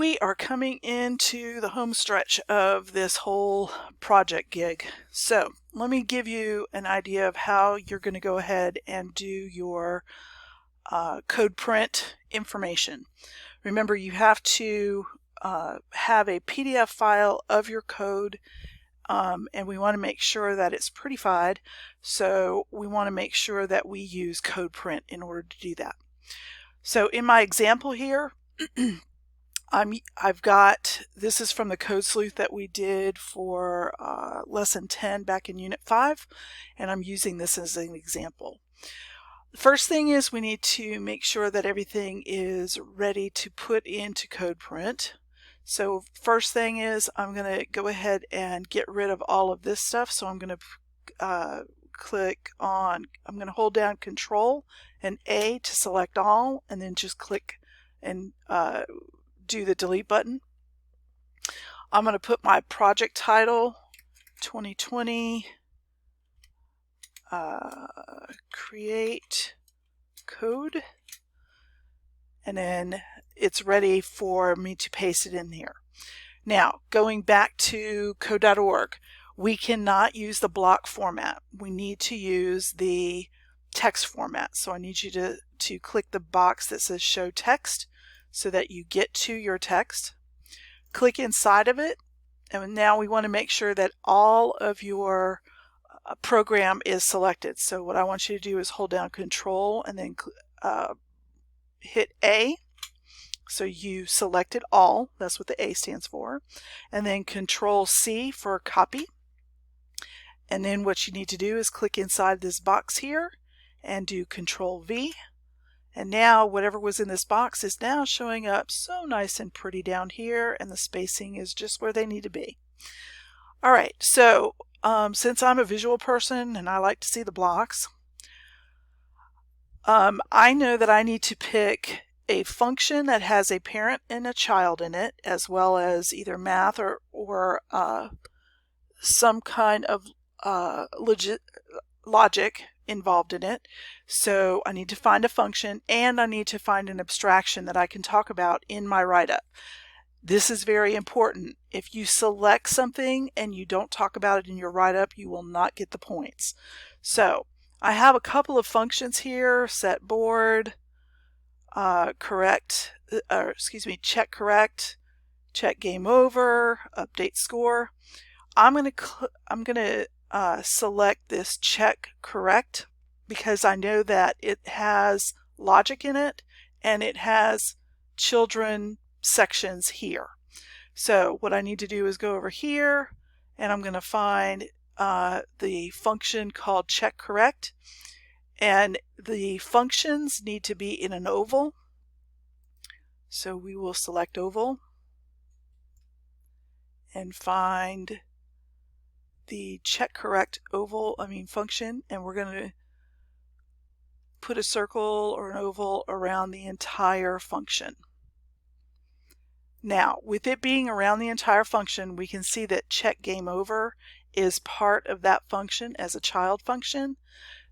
We are coming into the home stretch of this whole project gig. So let me give you an idea of how you're going to go ahead and do your code print information. Remember, you have to have a PDF file of your code, and we want to make sure that it's prettified. So we want to make sure that we use code print in order to do that. So in my example here, this is from the code sleuth that we did for lesson 10 back in unit 5, and I'm using this as an example. The first thing is we need to make sure that everything is ready to put into code print. So first thing is I'm going to go ahead and get rid of all of this stuff. So I'm going to I'm going to hold down Control and A to select all, and then just click and do the delete button. I'm going to put my project title 2020 create code, and then it's ready for me to paste it in here. Now, going back to code.org, we cannot use the block format. We need to use the text format. So I need you to click the box that says show text so that you get to your text. Click inside of it, and now we want to make sure that all of your program is selected. So what I want you to do is hold down Control and then hit A. So you selected all, that's what the A stands for, and then Control C for copy. And then what you need to do is click inside this box here and do Control V. And now whatever was in this box is now showing up so nice and pretty down here, and the spacing is just where they need to be. All right, so since I'm a visual person and I like to see the blocks, I know that I need to pick a function that has a parent and a child in it, as well as either math or some kind of logic involved in it. So I need to find a function, and I need to find an abstraction that I can talk about in my write-up. This is very important. If you select something and you don't talk about it in your write-up, you will not get the points. So I have a couple of functions here: set board, check correct, check game over, update score. I'm going to select this check correct because I know that it has logic in it and it has children sections here. So what I need to do is go over here, and I'm going to find the function called check correct, and the functions need to be in an oval. So we will select oval and find the check correct function, and we're going to put a circle or an oval around the entire function. Now, with it being around the entire function, we can see that check game over is part of that function as a child function.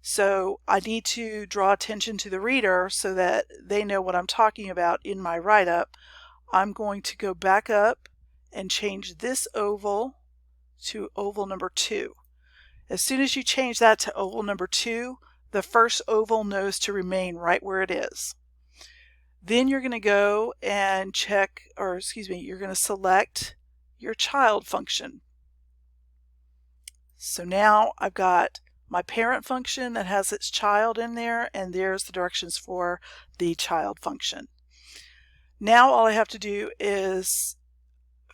So I need to draw attention to the reader so that they know what I'm talking about in my write-up. I'm going to go back up and change this oval to oval number 2. As soon as you change that to oval number 2, the first oval knows to remain right where it is. Then you're going to go and you're going to select your child function. So now I've got my parent function that has its child in there, and there's the directions for the child function. Now all I have to do is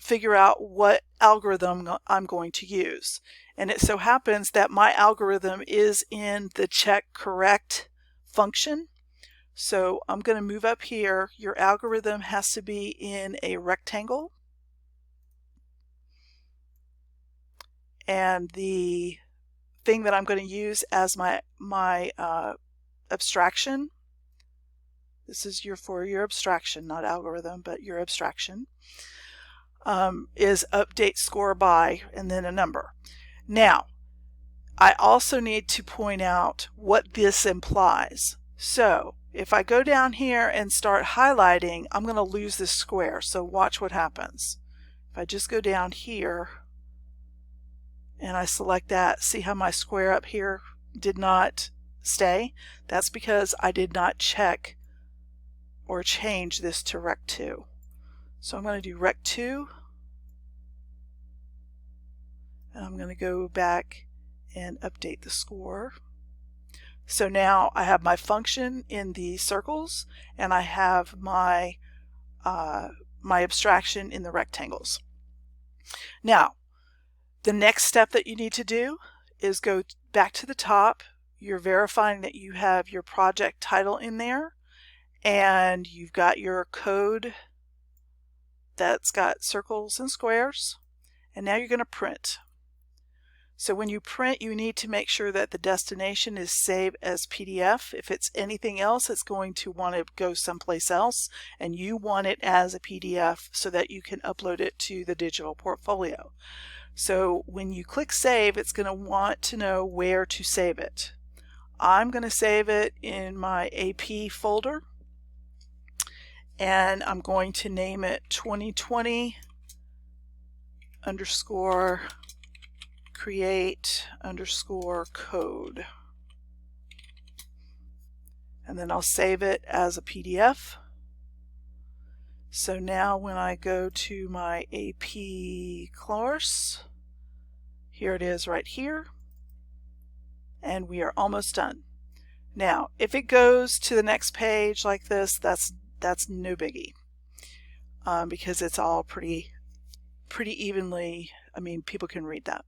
figure out what algorithm I'm going to use. And it so happens that my algorithm is in the check correct function. So I'm going to move up here. Your algorithm has to be in a rectangle. And the thing that I'm going to use as my abstraction, this is for your abstraction, not algorithm, but your abstraction, is update score by and then a number. Now, I also need to point out what this implies. So if I go down here and start highlighting, I'm going to lose this square. So watch what happens. If I just go down here and I select that, see how my square up here did not stay? That's because I did not check or change this to Rec 2. So I'm going to do Rec 2, and I'm going to go back and update the score. So now I have my function in the circles, and I have my my abstraction in the rectangles. Now, the next step that you need to do is go back to the top. You're verifying that you have your project title in there, and you've got your code that's got circles and squares, and now you're going to print. So when you print, you need to make sure that the destination is saved as PDF. If it's anything else, it's going to want to go someplace else, and you want it as a PDF so that you can upload it to the digital portfolio. So when you click save, it's going to want to know where to save it. I'm going to save it in my AP folder, and I'm going to name it 2020 underscore create underscore code, and then I'll save it as a PDF. So now when I go to my AP course, here it is right here, and we are almost done. Now if it goes to the next page like this, that's no biggie, because it's all pretty evenly, I mean, people can read that.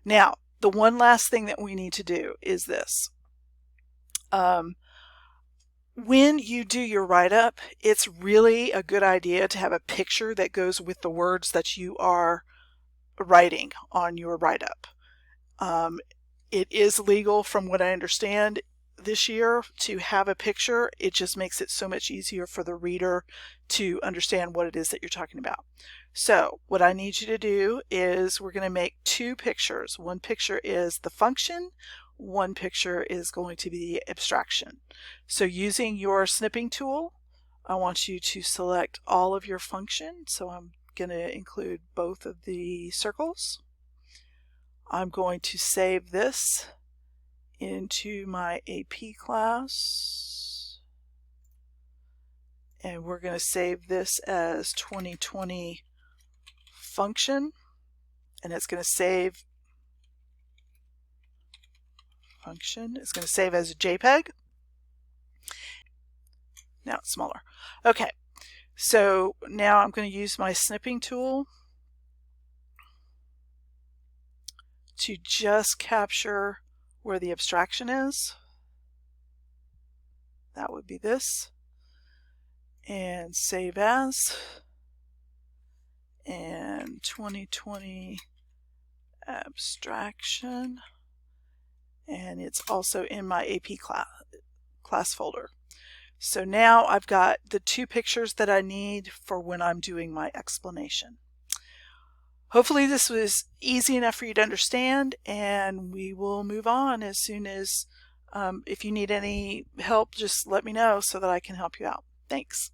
Now, the one last thing that we need to do is this. When you do your write-up, it's really a good idea to have a picture that goes with the words that you are writing on your write-up. It is legal, from what I understand, this year to have a picture. It just makes it so much easier for the reader to understand what it is that you're talking about. So what I need you to do is we're going to make two pictures. One picture is the function, one picture is going to be the abstraction. So using your snipping tool, I want you to select all of your function. So I'm going to include both of the circles. I'm going to save this into my AP class, and we're going to save this as 2020 function, and it's going to save function. It's going to save as a JPEG. Now it's smaller. Okay, so now I'm going to use my snipping tool to just capture where the abstraction is. That would be this, and save as, and 2020 abstraction, and it's also in my AP class folder. So now I've got the two pictures that I need for when I'm doing my explanation. Hopefully this was easy enough for you to understand, and we will move on as soon as, if you need any help, just let me know so that I can help you out. Thanks.